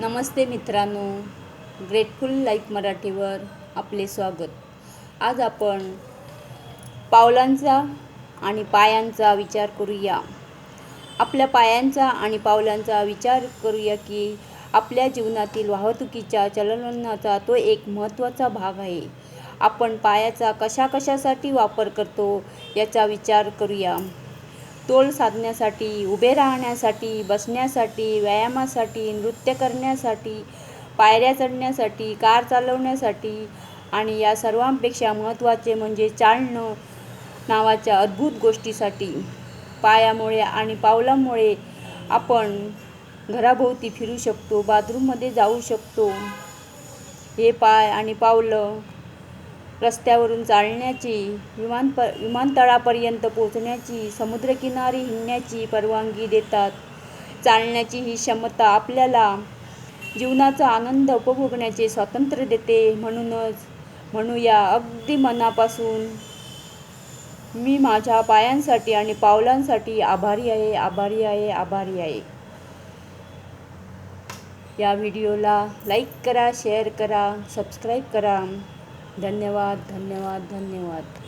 नमस्ते मित्रांनो, grateful life मराठीवर आपले स्वागत. आज आपण पावलांचा आणि पायांचा विचार करूया. आपल्या पायांचा आणि पावलांचा विचार करूया की आपल्या जीवनातील वाहतुकीच्या चलनाचा तो एक महत्त्वाचा भाग आहे. आपण पायाचा कशाकशासाठी वापर करतो याचा विचार करूया. तोल साधण्यासाठी, उभे राहण्यासाठी, बसण्यासाठी, व्यायामासाठी, नृत्य करण्यासाठी, पायऱ्या चढण्यासाठी, कार चालवण्यासाठी आणि या सर्वांपेक्षा महत्त्वाचे म्हणजे चालणं नावाच्या अद्भुत गोष्टीसाठी. पायामुळे आणि पावलांमुळे आपण घराभोवती फिरू शकतो, बाथरूममध्ये जाऊ शकतो. हे पाय आणि पावलं रस्त्यावरून चालण्याची, विमानतळापर्यंत पोहोचण्याची, समुद्रकिनारी हिंडण्याची परवानगी देतात. चालण्याची ही क्षमता आपल्याला जीवनाचा आनंद उपभोगण्याचे स्वातंत्र्य देते. म्हणूनच म्हणूया अगदी मनापासून, मी माझ्या पायांसाठी आणि पावलांसाठी आभारी आहे, आभारी आहे, आभारी आहे. या व्हिडिओला लाईक करा, शेअर करा, सबस्क्राईब करा. धन्यवाद, धन्यवाद, धन्यवाद.